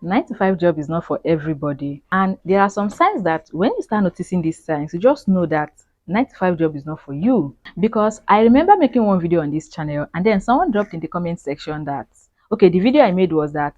9 to 5 job is not for everybody, and there are some signs that when you start noticing these signs, you just know that 9 to 5 job is not for you. Because I remember making one video on this channel, and then someone dropped in the comment section that, okay, the video I made was that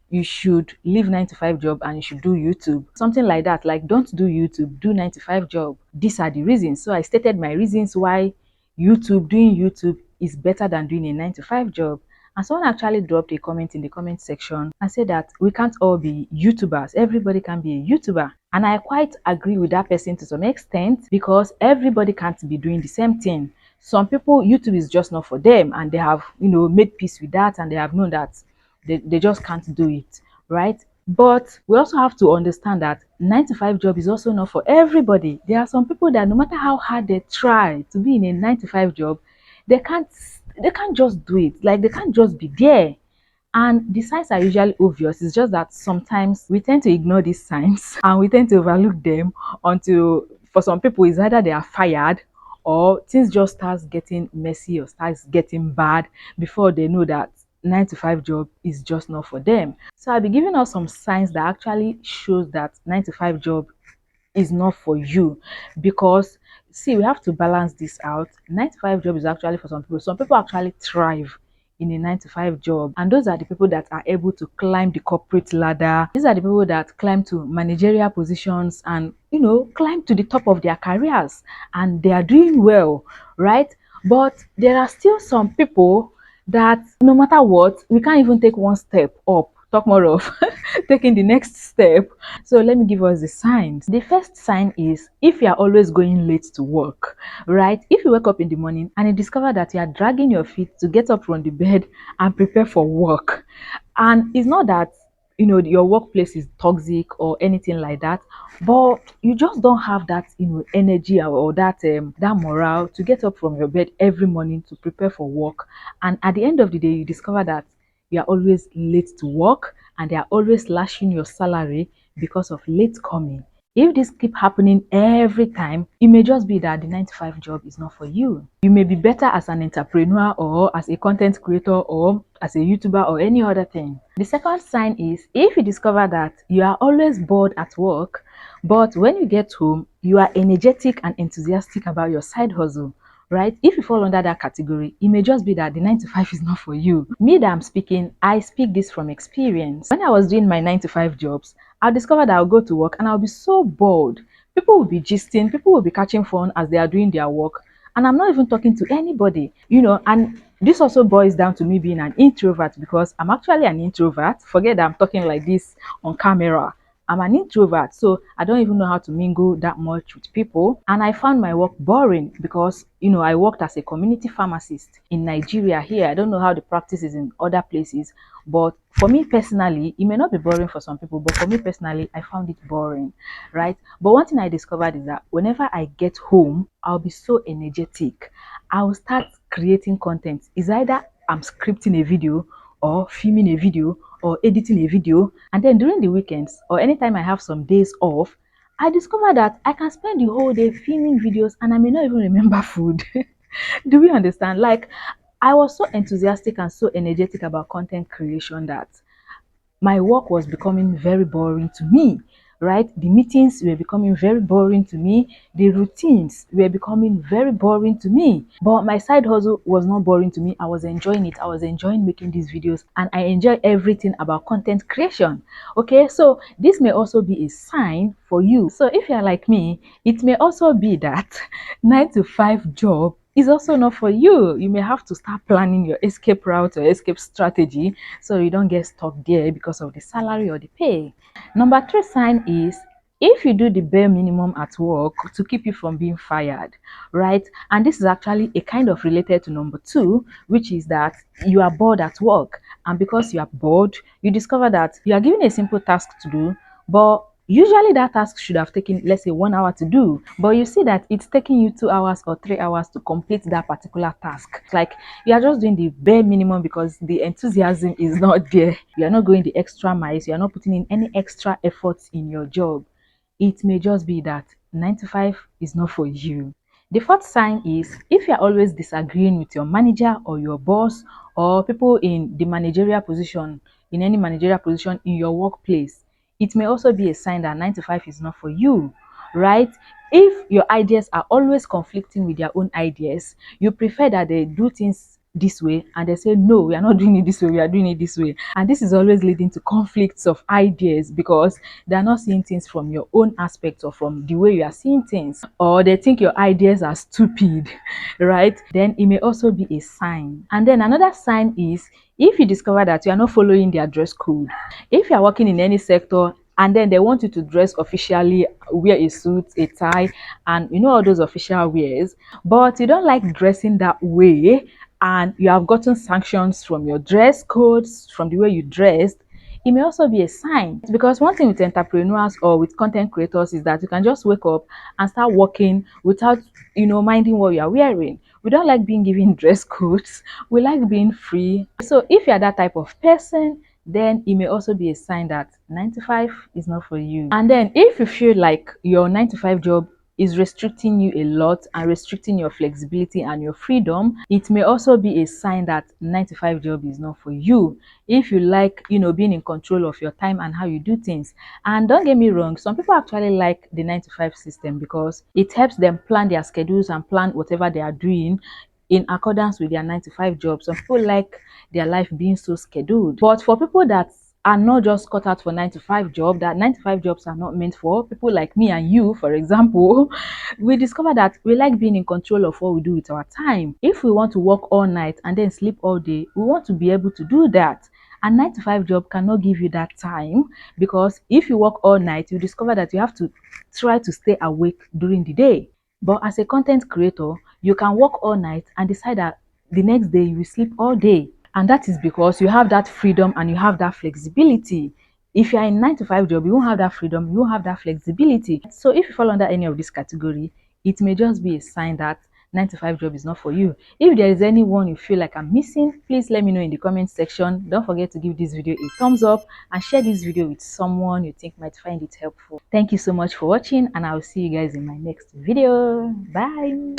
you should leave 9 to 5 job and you should do YouTube, something like that, like don't do YouTube, do 9 to 5 job. These are the reasons. So I stated my reasons why doing YouTube is better than doing a 9 to 5 job. And someone actually dropped a comment in the comment section and said that we can't all be YouTubers. Everybody can be a YouTuber. And I quite agree with that person to some extent, because everybody can't be doing the same thing. Some people, YouTube is just not for them, and they have, made peace with that, and they have known that they just can't do it, right? But we also have to understand that 9 to 5 job is also not for everybody. There are some people that no matter how hard they try to be in a 9 to 5 job, they can't just do it. Like, they can't just be there. And the signs are usually obvious. It's just that sometimes we tend to ignore these signs and we tend to overlook them until, for some people, it's either they are fired or things just starts getting messy or starts getting bad before they know that 9 to 5 job is just not for them. So I'll be giving us some signs that actually shows that 9 to 5 job is not for you. Because see, we have to balance this out. 9 to 5 job is actually for some people. Some people actually thrive in a 9 to 5 job, and those are the people that are able to climb the corporate ladder. These are the people that climb to managerial positions and climb to the top of their careers, and they are doing well, right? But there are still some people that no matter what, we can't even take one step up, talk more of taking the next step. So let me give us the signs. The first sign is if you are always going late to work, right? If you wake up in the morning and you discover that you are dragging your feet to get up from the bed and prepare for work, and it's not that your workplace is toxic or anything like that, but you just don't have that energy or that morale to get up from your bed every morning to prepare for work, and at the end of the day you discover that you are always late to work and they are always slashing your salary because of late coming. If this keep happening every time, it may just be that the 9 to 5 job is not for you. You may be better as an entrepreneur or as a content creator or as a YouTuber or any other thing. The second sign is if you discover that you are always bored at work, but when you get home, you are energetic and enthusiastic about your side hustle. Right? If you fall under that category, it may just be that the 9 to 5 is not for you. Me that I'm speaking, I speak this from experience. When I was doing my 9 to 5 jobs, I discovered that I'll go to work and I'll be so bored. People will be gisting, people will be catching fun as they are doing their work, and I'm not even talking to anybody, and this also boils down to me being an introvert, because I'm actually an introvert. Forget that I'm talking like this on camera. I'm an introvert, so I don't even know how to mingle that much with people. And I found my work boring because, I worked as a community pharmacist in Nigeria here. I don't know how the practice is in other places, but for me personally, it may not be boring for some people, but for me personally, I found it boring, right? But one thing I discovered is that whenever I get home, I'll be so energetic. I will start creating content. It's either I'm scripting a video or filming a video or editing a video, and then during the weekends or anytime I have some days off, I discover that I can spend the whole day filming videos and I may not even remember food. Do we understand? Like, I was so enthusiastic and so energetic about content creation that my work was becoming very boring to me, right? The meetings were becoming very boring to me. The routines were becoming very boring to me. But my side hustle was not boring to me. I was enjoying it. I was enjoying making these videos, and I enjoy everything about content creation. Okay, so this may also be a sign for you. So if you're like me, it may also be that 9 to 5 job is also not for you. You may have to start planning your escape route or escape strategy so you don't get stuck there because of the salary or the pay. Number 3 sign is if you do the bare minimum at work to keep you from being fired, right? And this is actually a kind of related to number 2, which is that you are bored at work. And because you are bored, you discover that you are given a simple task to do, but usually that task should have taken, let's say, 1 hour to do, but you see that it's taking you 2 hours or 3 hours to complete that particular task. It's like you are just doing the bare minimum because the enthusiasm is not there. You are not going the extra miles. You are not putting in any extra efforts in your job. It may just be that 9 to 5 is not for you. The 4th sign is if you are always disagreeing with your manager or your boss or people in the managerial position, in any managerial position in your workplace, it may also be a sign that 9 to 5 is not for you, right? If your ideas are always conflicting with their own ideas, you prefer that they do things this way and they say, no, we are not doing it this way, we are doing it this way. And this is always leading to conflicts of ideas because they are not seeing things from your own aspect or from the way you are seeing things, or they think your ideas are stupid, right? Then it may also be a sign. And then another sign is if you discover that you are not following their dress code. If you are working in any sector and then they want you to dress officially, wear a suit, a tie, and all those official wears, but you don't like dressing that way, and you have gotten sanctions from your dress codes, from the way you dressed, it may also be a sign. Because one thing with entrepreneurs or with content creators is that you can just wake up and start working without minding what you are wearing. We don't like being given dress codes, we like being free. So if you are that type of person, then it may also be a sign that 9 to 5 is not for you. And then if you feel like your 9 to 5 job is restricting you a lot and restricting your flexibility and your freedom, it may also be a sign that 9 to 5 job is not for you. If you like, being in control of your time and how you do things. And don't get me wrong, some people actually like the 9 to 5 system because it helps them plan their schedules and plan whatever they are doing in accordance with their 9 to 5 jobs. Some people like their life being so scheduled. But for people that are not just cut out for 9 to 5 job, that 9 to 5 jobs are not meant for people like me and you, for example, we discover that we like being in control of what we do with our time. If we want to work all night and then sleep all day, we want to be able to do that. A 9 to 5 job cannot give you that time, because if you work all night, you discover that you have to try to stay awake during the day. But as a content creator, you can work all night and decide that the next day you will sleep all day. And that is because you have that freedom and you have that flexibility. If you are in 9 to 5 job, you won't have that freedom, you won't have that flexibility. So if you fall under any of this category, it may just be a sign that 9 to 5 job is not for you. If there is anyone you feel like I'm missing, please let me know in the comment section. Don't forget to give this video a thumbs up and share this video with someone you think might find it helpful. Thank you so much for watching, and I will see you guys in my next video. Bye.